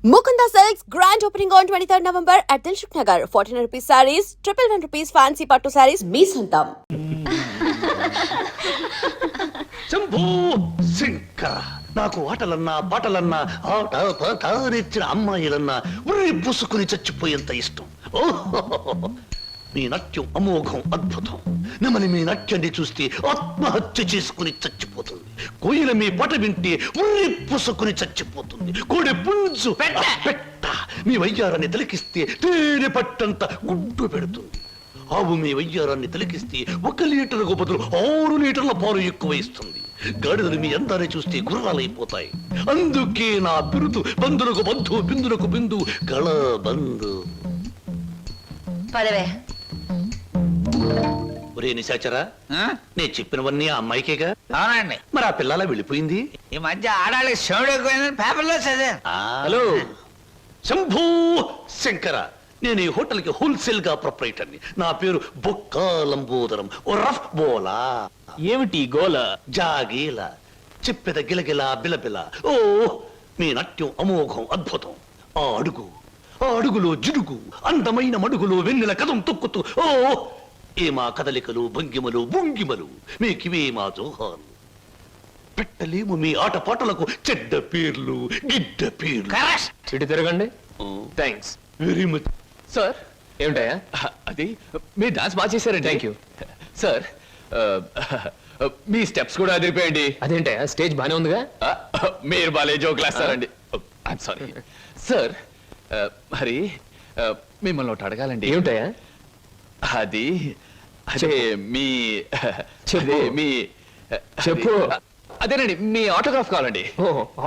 Mukunda Silks grand opening on 23rd November at Dilshuk Nagar. 1400 rupees sarees, 111 rupees fancy pattu sarees, me santam. Shambhu Shankara నాకు ఆటలన్నా పాటలన్నా ఆట పాట నేర్చిన అమ్మాయిలన్నా ఉర్రి పుసుకుని చచ్చిపోయేంత ఇష్టం. ఓహో మీ నాట్యం అమోఘం అద్భుతం. నమని మీ నాట్యాన్ని చూస్తే ఆత్మహత్య చేసుకుని చచ్చిపోతుంది. కోయిల మీ పాట వింటే ఉర్రి పుసుకుని చచ్చిపోతుంది. కోడి పుంజు పెట్ట మీ వయ్యారాన్ని తిలకిస్తే తేనె పట్టంత గుడ్డు పెడుతుంది. ఆవు మీ వయ్యారాన్ని తిలకిస్తే 1 లీటర్కు బదులు 6 లీటర్ల పాలు ఎక్కువ ఇస్తుంది. గాడిదలు మీ అందాన్ని చూస్తే గుర్రాలైపోతాయి. అందుకే నా బిరుదు బంధులకు బంధు బిందులకు బిందు గళ బంధు. పదవే ఒరే నిశాచరా, నేను చెప్పినవన్నీ ఆ అమ్మాయికేగా? అవునండి. మరి ఆ పిల్లలా వెళ్ళిపోయింది. ఈ మధ్య ఆడాళ్ళకి శివుడు ఎక్కువైందని పేపర్లో చదివాను. హలో శంభూ శంకర, నేను ఈ హోటల్ కి హోల్సేల్ గా ప్రొపరేటర్ని. నా పేరు బొక్కా లంబోదరం రఫ్ బోలా. ఏమిటి గోల? జాగీల చెప్పెద గిలగిల బిలబిల. ఓ మీ నాట్యం అమోఘం అద్భుతం. ఆ అడుగులో జిడుగు, అందమైన మడుగులో వెన్నెల కథం తొక్కుతూ ఓ ఏ మా కదలికలు భంగిమలు భుంగిమలు మీకివే మా జోహాలు. పెట్టలేము మీ ఆటపాటలకు చెడ్డ పేర్లు గిడ్డ పేర్లు. ఇటు తిరగండి. Thanks very much sir. ఏమిటయా అది? మీ డాన్స్ బాగా చేశారండి. Thank you sir. మీ స్టెప్స్ కూడా అదిరిపోయండి. అదేంటయా స్టేజ్ బానే ఉందిగా? మీరు బాలే జోకులు వేస్తారండి. I'm sorry sir. మరి మిమ్మల్ని ఒకటి అడగాలండి. ఏమిటయా అది? అదే మీ అదే మీ చెప్పు. అదేనండి మీ ఆటోగ్రాఫ్ కావాలండి.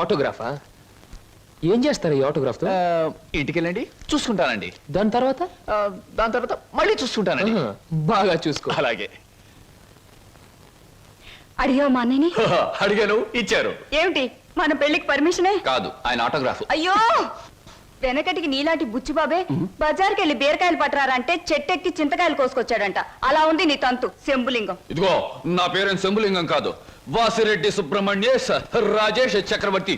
ఆటోగ్రాఫా? ఏం చేస్తారు ఈ ఆటోగ్రాఫ్ తో? ఇంటికి వెళ్ళండి, చూసుకుంటానండి. దాని తర్వాత మళ్ళీ చూసుకుంటానండి. బాగా చూసుకో. అలాగే. అడిగావు మా అన్నయ్యని? అడిగాను, ఇచ్చారు. ఏమిటి మన పెళ్లికి పర్మిషనే? కాదు, ఆయన ఆటోగ్రాఫ్. అయ్యో, వెనకటికి నీలాంటి బుచ్చిబాబే బజార్కి వెళ్ళి బీరకాయలు పట్టరారంటే చెట్టెక్కి చింతకాయలు కోసుకొచ్చాడంట. అలా ఉంది నీ తంతు శంభులింగం. ఇదిగో నా పేరేం శంభులింగం కాదు, వాసిరెడ్డి సుబ్రహ్మణ్యేశ్ రాజేష్ చక్రవర్తి.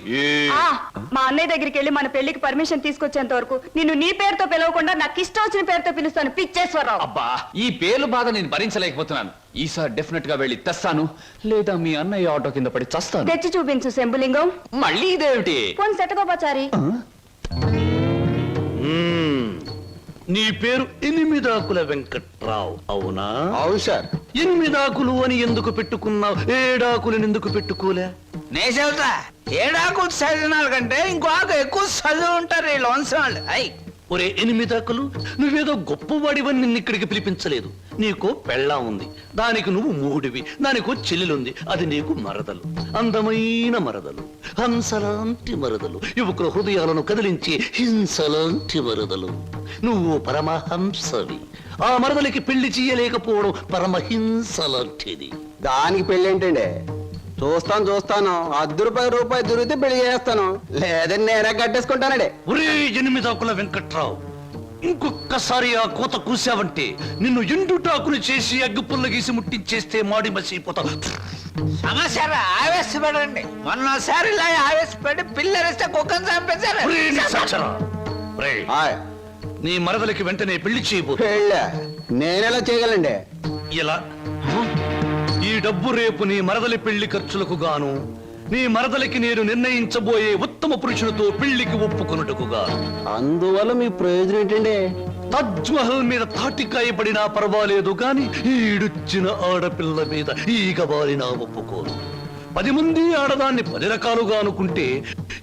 మా అన్నయ్య దగ్గరికి వెళ్ళి మన పెళ్లికి పర్మిషన్ తీసుకొచ్చేంత వరకు నిన్ను నీ పేరుతో పిలవకుండా నాకు ఇష్టం వచ్చిన పేరుతో పిలుస్తాను పిచ్చేశ్వరరావు. అబ్బా, ఈ పేర్లు బాధ నేను భరించలేకపోతున్నాను. ఈసారి డెఫినెట్ గా వెళ్ళి తెస్తాను, లేదా మీ అన్నయ్య ఆటో కింద పడి చస్తాను. తెచ్చి చూపించు శంభులింగం. మళ్ళీ ఇదేమిటి? పోని సెటగోపచారి. నీ పేరు 8 ఆకుల వెంకట్రావు అవునా? అవును సార్. 8 ఆకులు అని ఎందుకు పెట్టుకున్నావు? 7 ఆకులను ఎందుకు పెట్టుకోలే? నే చెబుతా, 7 ఆకులు చదివిన కంటే ఇంకో ఆకు ఎక్కువ చదివి ఉంటారు ఈ లోన్సనాళ్ళు. అయ్యి ఒరే 8 ఆకులు, నువ్వేదో గొప్పవాడివని నిన్ను ఇక్కడికి పిలిపించలేదు. నీకో పెళ్ళాం ఉంది, దానికి నువ్వు మూడివి. దానికో చెల్లెలుంది, అది నీకు మరదలు. అందమైన మరదలు, హంసలాంటి మరదలు, యువకుల హృదయాలను కదిలించి హింసలాంటి మరదలు. నువ్వు పరమహంసవి. ఆ మరదలికి పెళ్లి చేయలేకపోవడం పరమహింస లాంటిది. దానికి పెళ్లి ఏంటండి? చూస్తాను ₹10 దొరికితే పెళ్లి చేస్తాను, లేదని నేనే కట్టేసుకుంటానండి. ఒరే 8 ఆకుల వెంకట్రావు, ఇంకొక్కసారి ఆ కోత కూసావంటే నిన్ను ఎండుటాకులు చేసి అగ్గిపుల్ల గీసి ముట్టించేస్తే మాడి మసిపోతావు. సమస్య ఆవేశపడండి. మొన్నసారి ఇలా ఆవేశపడి పిల్లరిస్తే కుక్కను చంపేశారు. ఒరే నిశాచరా, ఒరే, నీ మరదలికి వెంటనే పెళ్లి చేయబో. పెళ్ళా? నేనెలా చేయగలండి? ఇలా ఈ డబ్బు రేపు నీ మరదలి పెళ్లి ఖర్చులకు గాను, నీ మరదలికి నేను నిర్ణయించబోయే ఉత్తమ పురుషులతో పెళ్లికి ఒప్పుకొనుటకు గాను. అందువల్ల మీ ప్రయోజనం ఏంటండి? తాజ్ మహల్ మీద తాటికాయ పడినా పర్వాలేదు గాని ఈడుచ్చిన ఆడపిల్ల మీద ఈగ బారినా ఒప్పుకోను. 10 మంది ఆడదాన్ని 10 రకాలుగా అనుకుంటే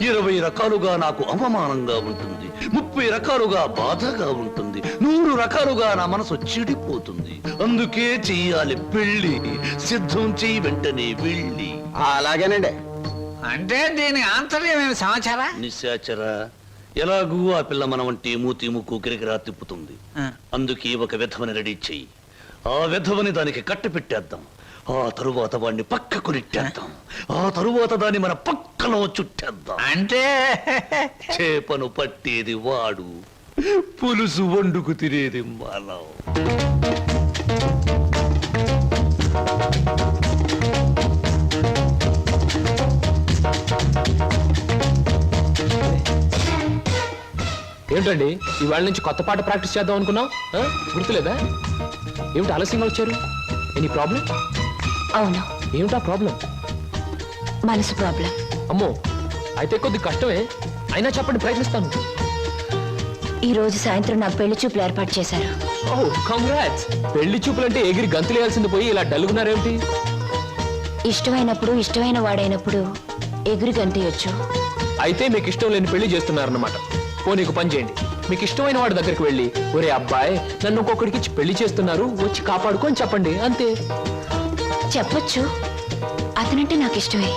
20 రకాలుగా నాకు అవమానంగా ఉంటుంది, 30 రకాలుగా బాధగా ఉంటుంది, 100 రకాలుగా నా మనసు చెడిపోతుంది. అందుకే చెయ్యాలి పెళ్లి. సిద్ధం చెయ్యి వెంటనే వెళ్ళి. అలాగేనండి. అంటే దీని ఆంతర్యమైన సమాచారా? నిశాచరా, ఎలాగూ ఆ పిల్ల మన వంటి మూతి ముక్కు కిరికిరా తిప్పుతుంది. అందుకే ఒక విధవని రెడీ చెయ్యి. ఆ విధవని దానికి కట్ట పెట్టేద్దాం. ఆ తరువాత వాడిని పక్కకు నెట్టేద్దాం. ఆ తరువాత దాన్ని మన పక్కలో చుట్టేద్దాం. అంటే చేపను పట్టేది వాడు, పులుసు వండుకు తినేది మనం. ఏమిటండి ఇవాళ నుంచి కొత్త పాట ప్రాక్టీస్ చేద్దాం అనుకున్నాం గుర్తులేదా? ఏమిటి ఆలస్యంగా వచ్చారు? Any problem? అవును, ఏమిటా ప్రాబ్లం? మనసు ప్రాబ్లం. అమ్మో, అయితే కొద్ది కష్టమే, అయినా చెప్పండి, ప్రయత్నిస్తాను. ఈ రోజు సాయంత్రం నాకు పెళ్లి చూపులు ఏర్పాటు చేశారు. ఓ కంగ్రాట్స్. పెళ్లి చూపులంటే ఎగిరి గంతులేయాల్సింది పోయి ఇలా డల్గున్నారేమిటి? ఇష్టమైనప్పుడు ఇష్టమైన వాడైనప్పుడు ఎగురు గంతయొచ్చు. అయితే మీకు ఇష్టం లేని పెళ్లి చేస్తున్నారన్నమాట. ఓ నీకు పని చేయండి, మీకు ఇష్టమైన వాడి దగ్గరికి వెళ్ళి, ఒరే అబ్బాయి నన్ను ఇంకొకడికి ఇచ్చి పెళ్లి చేస్తున్నారు, వచ్చి కాపాడుకొని చెప్పండి, అంతే. చెప్పొచ్చు, అతనంటే నాకు ఇష్టమే.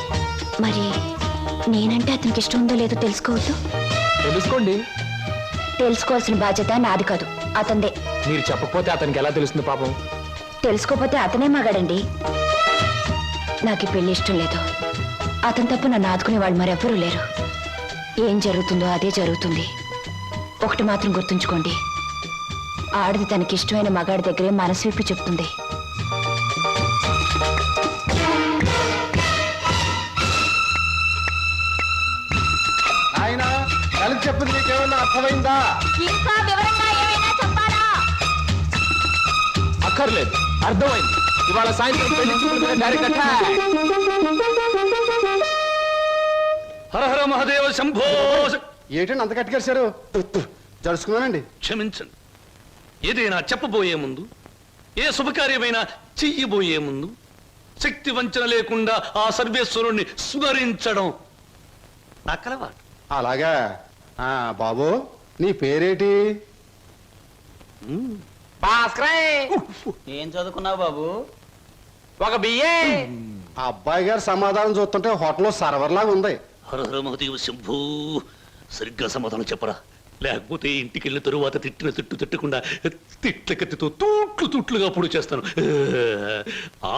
మరి నేనంటే అతనికి ఇష్టం ఉందో లేదో తెలుసుకోవద్దు. తెలుసుకోండి. తెలుసుకోవాల్సిన బాధ్యత నాది కాదు, అతందే. మీరు చెప్పకపోతే అతనికి ఎలా తెలుస్తుంది పాపం? తెలుసుకోపోతే అతనే మగాడండి. నాకు ఈ పెళ్లి ఇష్టం లేదు. అతను తప్ప నన్ను ఆదుకునే వాళ్ళు మరెవ్వరూ లేరు. ఏం జరుగుతుందో అదే జరుగుతుంది. ఒకటి మాత్రం గుర్తుంచుకోండి, ఆడది తనకి ఇష్టమైన మగాడి దగ్గరే మనసు విప్పి చెప్తుంది. ఆయన కలిసి చెప్పింది నీకేమన్నా అర్థమైందా? ఇంకా వివరంగా ఏమైనా చెప్పాలా? అక్కర్లేదు, అర్థమైంది. ఇవాళ సాయంత్రం పెళ్లి చూపుల మీద direct attack. హర హర మహాదేవ శంభో. ఏంటండి అంత కట్టుకేశారు? జరుచుకున్నానండి. క్షమించండి. ఏదైనా చెప్పబోయే ముందు, ఏ శుభకార్యమైనా చెయ్యబోయే ముందు శక్తి వంచన లేకుండా ఆ సర్వేశ్వరుణ్ణి స్మరించడం నా కలవాటు. అలాగా. బాబు నీ పేరేటి? ఏం చదువుకున్నావు బాబు? ఒక బిఏ. ఆ అబ్బాయి గారి సమాధానం చూస్తుంటే హోటల్లో సర్వర్ లాగా ఉంది. హర హర మహాదేవ శంభో. సరిగ్గా సమాధానం చెప్పరా, లేకపోతే ఇంటికి వెళ్ళిన తరువాత తిట్టిన తిట్టు తిట్టకుండా తిట్ల కత్తితో తూట్లుగా పొడి చేస్తాను.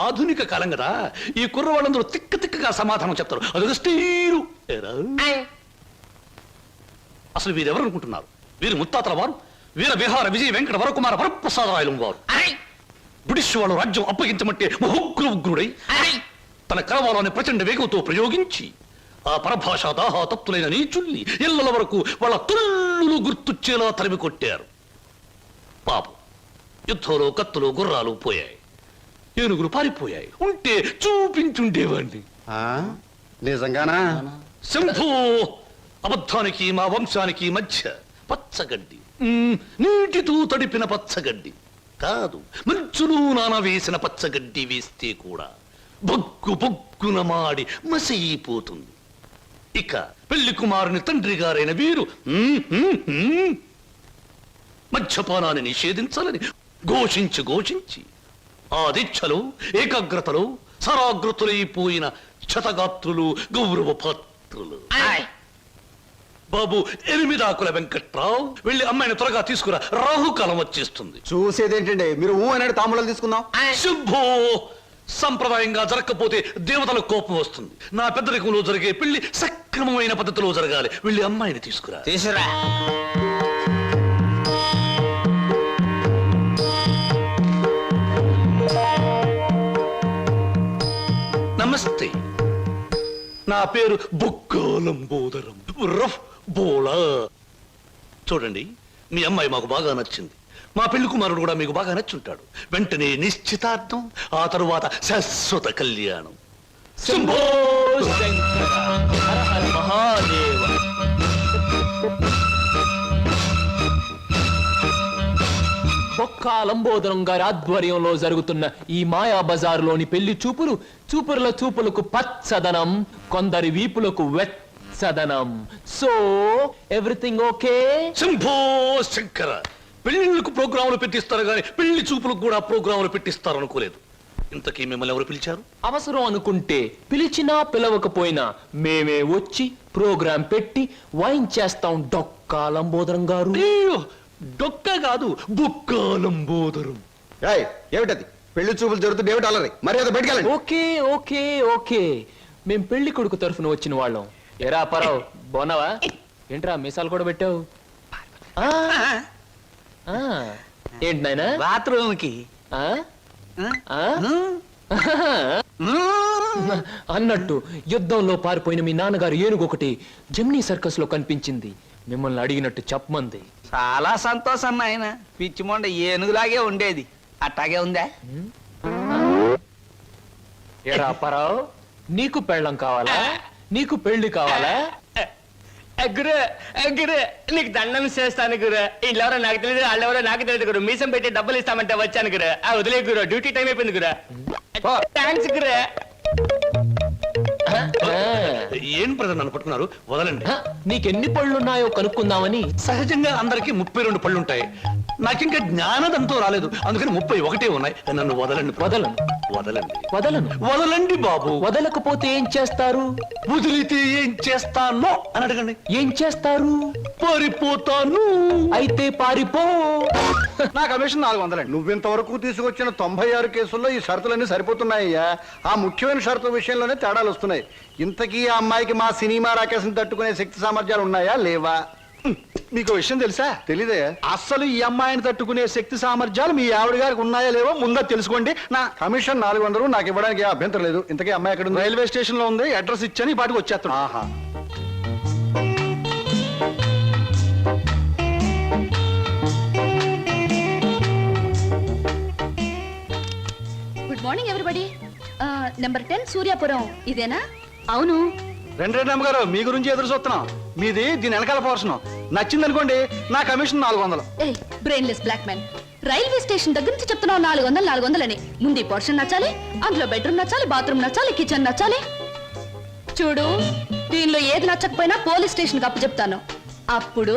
ఆధునిక కాలం కదా, ఈ కుర్రవాళ్ళందరూ తిక్కగా సమాధానం చెప్తారు. అదొక స్టీరు. అసలు వీరెవరు అనుకుంటున్నారు? వీరు ముత్తాతల వారు, వీర విహార విజయ వెంకట వరకుమార వరప్రసాదరాయలు వారు. బ్రిటిష్ వాళ్ళు రాజ్యం అప్పగించమంటే ఉగ్రుడై తన కరవాలని ప్రచండ వేగంతో ప్రయోగించి ఆ పరభాషా దాహాతత్తులైన నీచుల్ని ఇళ్ల వరకు వాళ్ళ తుల్లులు గుర్తుచ్చేలా తరిమి కొట్టారు. పాపం, యుద్ధంలో కత్తులు గుర్రాలు పోయాయి, ఏనుగులు పారిపోయాయి. ఉంటే చూపించుండేవాణ్ణి. నిజంగానా? శంభూ. అబద్ధానికి మా వంశానికి మధ్య పచ్చగడ్డి, నీటితో తడిపిన పచ్చగడ్డి కాదు, మంచులు నానవేసిన పచ్చగడ్డి వేస్తే కూడా బొగ్గున మాడి మసైపోతుంది. ఇక పెళ్లి కుమారుని తండ్రి గారైన వీరు మద్యపానాన్ని నిషేధించాలని ఘోషించి ఆ దీక్షలో ఏకాగ్రతలో సరాగ్రతులైపోయిన క్షతగాత్రులు, గౌరవ పాత్రులు. బాబు, 8 ఆకుల వెంకట్రావు, వెళ్ళి అమ్మాయిని త్వరగా తీసుకురా, రాహుకాలం వచ్చేస్తుంది. చూసేదేంటండి, మీరు అనేది తాంబూలాలు తీసుకుందాం. శుభో. సంప్రదాయంగా జరగకపోతే దేవతలకు కోపం వస్తుంది. నా పెద్దరికంలో జరిగే పెళ్లి సక్రమమైన పద్ధతిలో జరగాలి. వెళ్ళి అమ్మాయిని తీసుకురా. తీసురా. నమస్తే, నా పేరు బుక్కాలంబోదరం రఫ్ బోలా. చూడండి, మీ అమ్మాయి మాకు బాగా నచ్చింది. మా పెళ్లి కుమారుడు కూడా మీకు బాగా నచ్చుంటాడు. వెంటనే నిశ్చితార్థం, ఆ తరువాత శాశ్వత కళ్యాణం. శంభో శంకర, హర హర మహాదేవ. బొక్కా లంబోదరం గారి ఆధ్వర్యంలో జరుగుతున్న ఈ మాయా బజారులోని పెళ్లి చూపుల చూపులకు పచ్చదనం, కొందరి వీపులకు వెచ్చదనం. So everything okay? Shambho Shankara. పెళ్లిళ్ళకు ప్రోగ్రాములు పెట్టిస్తారు కానీ పెళ్లి చూపులకు కూడా ప్రోగ్రాములు పెట్టిస్తారు అనుకోలేదు. ఇంతకీ మిమ్మల్ని ఎవరు పిలిచారు? అవసరం అనుకుంటే పిలిచినా పిలవకపోయినా మేమే వచ్చి ప్రోగ్రాం పెట్టి వాయించేస్తాం. డొక్కా లంబోదరం గారు. డొక్క కాదు, బుక్కాలంబోదరం. ఏమిటది? పెళ్లి చూపులు జరుగుతుంది, ఏమిటి అలరి? మర్యాద బయటకెళ్ళండి. ఓకే ఓకే ఓకే, మేం పెళ్లి కొడుకు తరఫున వచ్చిన వాళ్ళం. ఎరా పరావు, బాగున్నావా? ఏంట్రా మీసాలు కూడా పెట్టావు? ఏంటి నాయనా? బాత్రూమ్ కి అన్నట్టు యుద్ధంలో పారిపోయిన మీ నాన్నగారు ఏనుగొకటి జమ్నీ సర్కస్ లో కనిపించింది. మిమ్మల్ని అడిగినట్టు చెప్పమంది. చాలా సంతోషం నాయన. పిచ్చి మొండ ఏనుగులాగే ఉండేది, అట్టాగే ఉందా? ఏరా అప్పారావు, నీకు పెళ్ళం కావాలా, నీకు పెళ్లి కావాలా? గురు గురు నీకు దండం చేస్తాను గురు. వీళ్ళెవరో నాకు తెలియదు, వాళ్ళెవరో నాకు తెలియదు గురు. మీసం పెట్టి డబ్బులు ఇస్తామంటే వచ్చాను గురు. వదిలే గురు, డ్యూటీ టైం అయిపోయింది గురు. థ్యాంక్స్ గురు. ఏం ప్రజలు నన్ను పట్టుకున్నారు, వదలండి. నీకెన్ని పళ్ళున్నాయో కనుక్కుందామని. సహజంగా అందరికి 32 పళ్ళుంటాయి. నాకింకా జ్ఞానదంతో రాలేదు, అందుకని 31 ఉన్నాయి. నన్ను వదలండి. వదలను. వదలండి. వదలను. వదలండి బాబు. వదలకపోతే ఏం చేస్తారు? వదిలితే ఏం చేస్తానో అని అడగండి. ఏం చేస్తారు? పారిపోతాను. అయితే పారిపో. నా కమిషన్ 400. నువ్వింతవరకు తీసుకొచ్చిన 96 కేసుల్లో ఈ షరతులన్నీ సరిపోతున్నాయ్యా. ఆ ముఖ్యమైన షరతుల విషయంలోనే తేడాలు వస్తున్నాయి. ఇంతకీ ఆ అమ్మాయికి మా సినిమా రాకేశం తట్టుకునే శక్తి సామర్థ్యాలు ఉన్నాయా లేవా? మీకు విషయం తెలుసా? తెలీదే. అస్సలు ఈ అమ్మాయిని తట్టుకునే శక్తి సామర్థ్యాలు మీ ఆవిడ గారికి ఉన్నాయా లేవో ముందా తెలుసుకోండి. నా కమిషన్ 400 నాకు ఇవ్వడానికి ఏ అభ్యంతరం లేదు. ఇంతకీ అమ్మాయి ఎక్కడ ఉంది? రైల్వే స్టేషన్ లో ఉంది, అడ్రస్ ఇచ్చాను, ఈ పాటికి వచ్చేస్తాను. ఆహా. Good morning everybody. Number 10 Suryapuram ఇదేనా? అవును. రెండు అమ్మగారు, మీ గురించి ఎదురు చూస్తున్నాం. మీది దీని వెనకాల పోర్షన్ నచ్చింది అనుకోండి, నా commission 400. A brainless black man, railway station దగ్గర నుంచి చెప్తున్నావు 400 అని. ముందు పోర్షన్ నచ్చాలి, అందులో బెడ్రూమ్ నచ్చాలి, బాత్రూమ్ నచ్చాలి, కిచెన్ నచ్చాలి. చూడు, దీనిలో ఏది నచ్చకపోయినా పోలీస్ స్టేషన్ కి అప్పు చెప్తాను. అప్పుడు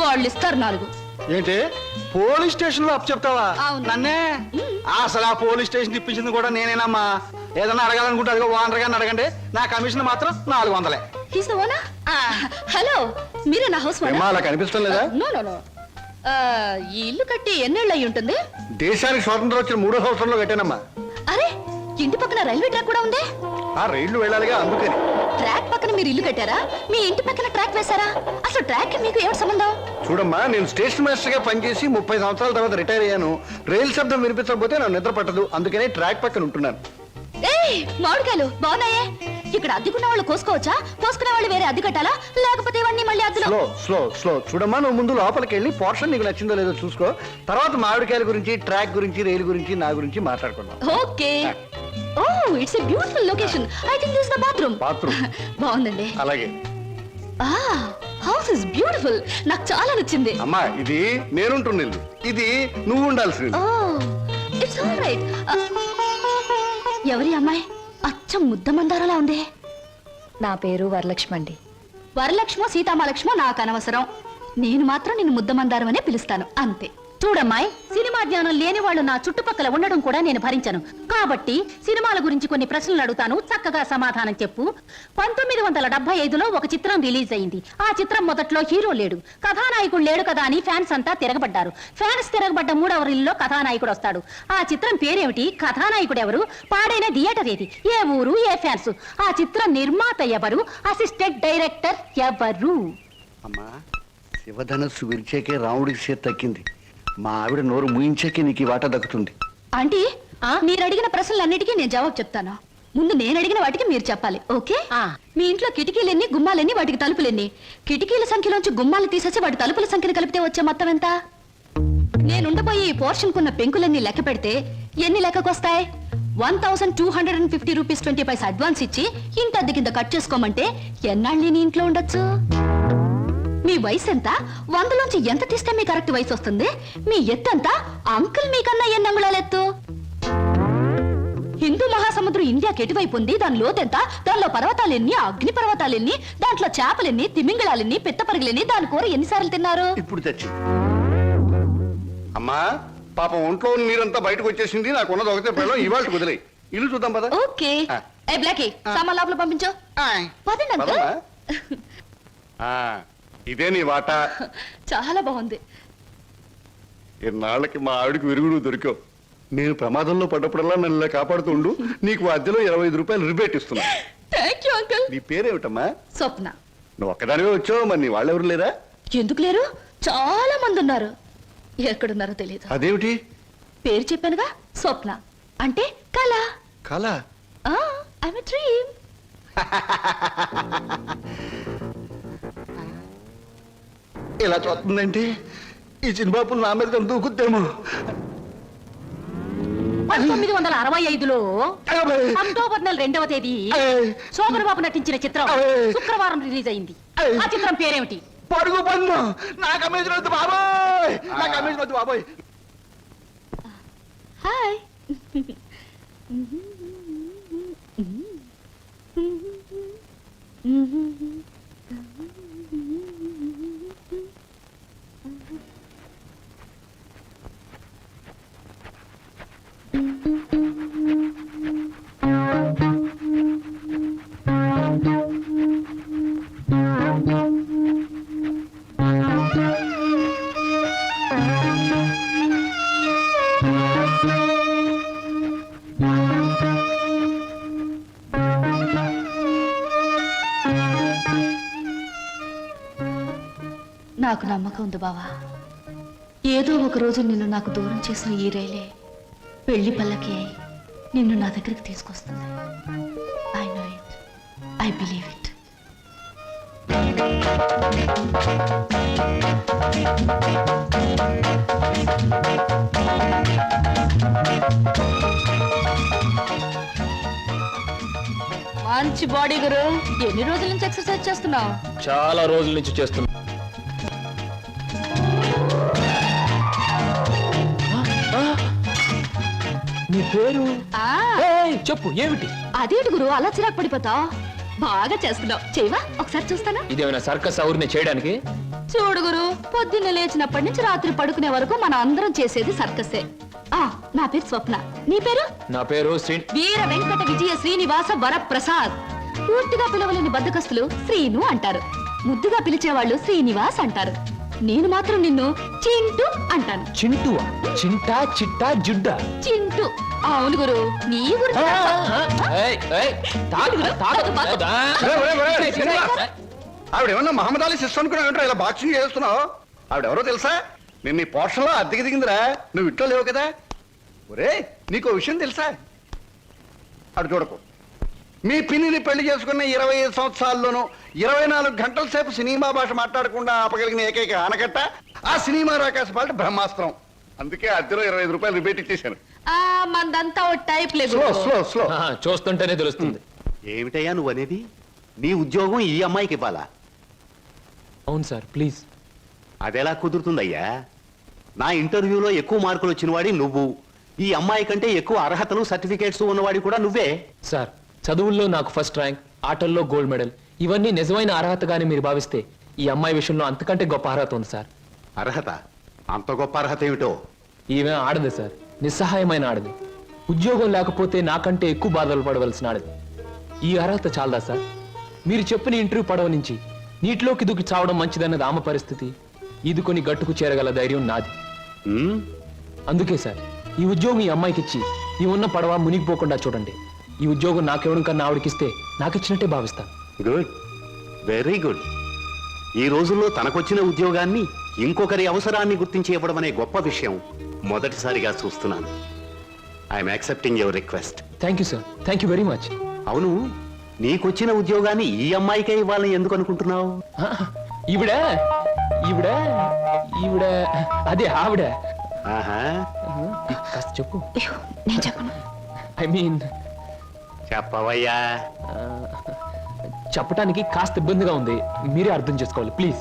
వాళ్ళు ఇస్తారు 4. ఏంటి పోలీస్ స్టేషన్ లో అప్పు చెప్తావా? అవును. నన్నే? అసలు ఆ పోలీస్ స్టేషన్ ఇప్పించింది కూడా నేనేనమ్మా. ఏదన్నా అడగాలనుకుంటే అదిగో ఓనర్ గారిని అడగండి. నా కమిషన్ మాత్రం 400. He's the owner? హలో, మీరే నా హౌస్ ఏమ్మా, అలా కనిపిస్తాం లేదా? No no no. ఈ ఇల్లు కట్టి ఎన్నేళ్ళు అయి ఉంటుంది? దేశానికి స్వాతంత్రం వచ్చిన 3వ సంవత్సరంలో కట్టానమ్మా. అరే, ఇంటి పక్కన రైల్వే ట్రాక్ కూడా ఉంది. ఆ రైళ్లు వెళ్ళాలిగా, అందుకని. ట్రాక్ పక్కన మీరు ఇల్లు కట్టారా? మీ ఇంటి పక్కన ట్రాక్ వేశారా? అసలు ట్రాక్ మీకు ఏమిటి సంబంధం? చూడమ్మా, నేను స్టేషన్ మాస్టర్ గా పనిచేసి 30 సంవత్సరాల తర్వాత రిటైర్ అయ్యాను. రైలు శబ్దం వినిపించకపోతే నాకు నిద్ర పట్టదు, అందుకనే ట్రాక్ పక్కన ఉంటున్నాను. ఏయ్, మామిడికాయలు బాగున్నాయే. ఇక్కడ అద్దెకున్న వాళ్ళు కోసుకోవచ్చా? కోసుకునే వాళ్ళు వేరే అద్దె కట్టాలా? లేకపోతే ఇవన్నీ మళ్ళీ అద్దెలో? Slow slow slow. చూడమ్మా, నువ్వు ముందు లోపలికి వెళ్ళి పోర్షన్ నీకు నచ్చిందో లేదో చూసుకో. తర్వాత మామిడికాయల గురించి, ట్రాక్ గురించి, రైలు గురించి, నా గురించి మాట్లాడుకుందాం. Okay. Oh, it's a beautiful location. I think this the bathroom. Bathroom బాగుందండి. అలాగే. House is beautiful. నాకు చాలా నచ్చింది. అమ్మా, ఇది నేనుంటున్న ఇల్లు, ఇది నువ్వు ఉండాల్సింది. ఓ, ఇట్స్ ఆల్ రైట్. ఎవరి అమ్మాయి? అచ్చం ముద్ద మందారలా ఉంది. నా పేరు వరలక్ష్మి అండి. వరలక్ష్మో సీతామలక్ష్మో నాకు అనవసరం. నేను మాత్రం నిన్ను ముద్ద మందారం అనే పిలుస్తాను, అంతే. చూడమ్మాయి, సినిమా జ్ఞానం లేని వాళ్ళు నా చుట్టుపక్కల ఉండడం కూడా నేను భరించను. కాబట్టి సినిమాల గురించి కొన్ని ప్రశ్నలు అడుగుతాను, చక్కగా సమాధానం చెప్పు. 1975లో ఒక చిత్రం రిలీజ్ అయింది. ఆ చిత్రం మొదట్లో హీరో లేడు, కథానాయకుడు లేడు కదా అని ఫ్యాన్స్ అంతా తిరగబడ్డారు. ఫ్యాన్స్ తిరగబడ్డ 3వ రీల్లో కథానాయకుడు వస్తాడు. ఆ చిత్రం పేరేమిటి? కథానాయకుడు ఎవరు? పాడైన థియేటర్ ఏది? ఏ ఊరు? ఏ ఫ్యాన్స్? ఆ చిత్రం నిర్మాత ఎవరు? అసిస్టెంట్ డైరెక్టర్ ఎవరు? అమ్మా, శివధనస్సు విరిచేకే రాముడికి చేతి తక్కింది. మా ఆవిడ నోరు ముయించాకే నీకు ఈ వాటా దక్కుతుంది. ఆంటీ, మీరు అడిగిన ప్రశ్నలన్నిటికీ నేను జవాబు చెప్తాను. ముందు నేను అడిగిన వాటికి మీరు చెప్పాలి, ఓకే? మీ ఇంట్లో కిటికీలెన్ని, గుమ్మాలెన్ని, వాటికి తలుపులెన్ని? కిటికీల సంఖ్యలోంచి గుమ్మాలు తీసేసి వాటి తలుపుల సంఖ్యను కలిపితే వచ్చే మొత్తం ఎంత? నేనుండబోయే ఈ పోర్షన్ కున్న పెంకులన్నీ లెక్క పెడితే ఎన్ని లెక్కకొస్తాయి? 1250 రూపీస్ 20 పైసా అడ్వాన్స్ ఇచ్చి ఇంటి అద్దె కింద కట్ చేసుకోమంటే ఎన్నాళ్ళు నేను ఇంట్లో ఉండొచ్చు? మీ వయసు ఎంత? 100లోంచి ఎంత తీస్తే మీ కరెక్ట్ వయసు వస్తుంది? మీ ఎత్తు ఎంత? అంకుల్ మీకన్నా ఎన్ని అంగుళాల ఎత్తు? హిందూ మహాసముద్రం ఇండియాకి ఎటువైపు ఉంది? దాని లోతెంత? దానిలో పర్వతాలెన్ని, అగ్ని పర్వతాలెన్ని, దాంట్లో చేపలెన్ని, తిమింగళాలెన్ని, పిత్తపరుగులెన్ని, దాని కూర ఎన్నిసార్లు తిన్నారు? ఇప్పుడు తెచ్చి. అమ్మా, పాపం ఒంట్లో నీరంతా బయటకు వచ్చేసింది. నాకున్నది ఒకటే పిల్లలు, ఇవాళ కుదిలే. ఇల్లు చూద్దాం పద. ఓకే. ఏ బ్లాకీ, సామాన్ లోపల పంపించు. పదండి అంకుల్. పదమ్మా. ఇదే నీ వాటా. చాలా బాగుంది. ఇన్నాళ్ళకి మా ఆవిడకి విరుగుడు దొరికావు. నేను ప్రమాదంలో పడ్డప్పుడల్లా నన్ను ఇలా కాపాడుతుండు. నీకు అద్దెలో 25 రూపాయలు రిబేట్ ఇస్తున్నా. Thank you uncle. నీ పేరేమిటమ్మా? స్వప్న. నువ్వు ఒక్కదానివే వచ్చావు, మరి నీ వాళ్ళెవరు లేరా? ఎందుకు లేరు? చాలా మంది ఉన్నారు. ఎక్కడున్నారో తెలియదు. అదేమిటి? పేరు చెప్పానుగా, స్వప్న అంటే కళ. కళ? I'm a dream. ఇలా చూస్తుందంటే ఈ చిన్నబాబు నా మీద దూకుద్దేమో. 1965లో అక్టోబర్ నెల 2వ తేదీ శోభన్ బాబు నటించిన చిత్రం శుక్రవారం రిలీజ్ అయింది. ఆ చిత్రం పేరేమిటి? పడుగు పన్ను. నా కమిషన్ వద్దు బాబోయ్, నా కమిషన్ వద్దు బాబోయ్. హాయ్. నాకు నమ్మకం ఉంది బావా, ఏదో ఒక రోజు నిన్ను నాకు దూరం చేసిన ఈ రైలే పెళ్లి పల్లకి అయి నిన్ను నా దగ్గరికి తీసుకొస్తుంది. I know it, I believe it. మంచి బాడీ గురు. ఎన్ని రోజుల నుంచి ఎక్సర్సైజ్ చేస్తున్నావు? చాలా రోజుల నుంచి చేస్తున్నా. నీ పేరు చెప్పు, ఏమిటి? అదేంటి గురు అలా చిరాకు పడిపోతావు? బాగా చేస్తున్నావు. చేయవా ఒకసారి చూస్తానా? ఇదేమైనా సర్కస్ ఔర్ని చేయడానికి? చూడు గురు, పొద్దున్న లేచినప్పటి నుంచి రాత్రి పడుకునే వరకు మనం అందరం చేసేది సర్కసే. నా పేరు స్వప్న. నీ పేరు? నా పేరు వీర వెంకట విజయ శ్రీనివాస వరప్రసాద్. పూర్తిగా పిలవలేని బద్దకస్తులు శ్రీను అంటారు, ముద్దుగా పిలిచేవాళ్ళు శ్రీనివాస్ అంటారు. నేను మాత్రం నిన్ను చింటూ అంటాను. చింటువా? చింటా, చిట్టా, జుడ్డా? చింటూ. అవును గురు, నీ గురించి ఆవిడేమన్నా మహమ్మద్ అలీ సిస్టర్ అనుకున్నావు, ఇలా బాక్సింగ్ చేస్తున్నావు? ఆవిడెవరో తెలుసా? నేను నీ పోర్షన్లో అద్దెకి దిగిందిరా, నువ్వు ఇంట్లో లేవు కదా. ఒరే నీకు విషయం తెలుసా? అటు చూడకు, మీ పిన్నిని పెళ్లి చేసుకున్న 25 సంవత్సరాల్లోనూ 24 గంటల సేపు సినిమా భాష మాట్లాడకుండా ఆపగలిగిన ఏకైక ఆనకట్ట ఆ సినిమా రాకాశ పాట బ్రహ్మాస్త్రం. అందుకే అద్దెలో 25 రూపాయలు రిబేట్ ఇచ్చేశాను. మందంతా ఓ టైప్ లేదు. Slow slow slow. చూస్తుంటేనే తెలుస్తుంది. ఏమిటయ్యా నువ్వు అనేది? నీ ఉద్యోగం ఈ అమ్మాయికి ఇవ్వాలా? అవును సార్, ప్లీజ్. అదెలా కుదురుతుందయ్యా? నా ఇంటర్వ్యూలో ఎక్కువ మార్కులు వచ్చినవాడి నువ్వు, ఈ అమ్మాయి కంటే ఎక్కువ అర్హతలు సర్టిఫికేట్స్ ఉన్నవాడి కూడా నువ్వే. సార్, చదువుల్లో నాకు ఫస్ట్ ర్యాంక్, ఆటల్లో గోల్డ్ మెడల్, ఇవన్నీ నిజమైన అర్హతగానే మీరు భావిస్తే ఈ అమ్మాయి విషయంలో అంతకంటే గొప్ప అర్హత ఉంది సార్. అర్హత? అంత గొప్ప అర్హత ఏమిటో? ఈమె ఆడదు సార్, నిస్సహాయమైన ఆడది. ఉద్యోగం లేకపోతే నాకంటే ఎక్కువ బాధలు పడవలసిన ఆడది. ఈ అర్హత చాలదా సార్? మీరు చెప్పిన ఇంటర్వ్యూ పడవ నుంచి నీటిలోకి దూకి చావడం మంచిదన్నది ఆమె పరిస్థితి. ఈదుకొని గట్టుకు చేరగల ధైర్యం నాది. అందుకే సార్, ఈ ఉద్యోగం ఈ అమ్మాయికిచ్చి ఈ ఉన్న పడవ మునిగిపోకుండా చూడండి. ఈ ఉద్యోగం నాకెవడం కన్నా ఆవిడకిస్తే నాకిచ్చినట్టే భావిస్తాను. Good, very good. ఈ రోజుల్లో తనకొచ్చిన ఉద్యోగాన్ని ఇంకొకరి అవసరాన్ని గుర్తించి ఇవ్వడం అనే గొప్ప విషయం మొదటిసారిగా చూస్తున్నాను. I'm accepting your request. Thank you sir, thank you very much. అవును, నీకొచ్చిన ఉద్యోగాన్ని ఈ అమ్మాయికే ఇవ్వాలని ఎందుకు అనుకుంటున్నావు? ఈవిడ ఈవిడ ఈవిడ అదే ఆవిడ. ఆహా, కాస్త చెప్పు. నేను చెప్పను. ఐ మీన్ చెప్పవయ్యా. చెప్పటానికి కాస్త ఇబ్బందిగా ఉంది, మీరే అర్థం చేసుకోవాలి ప్లీజ్.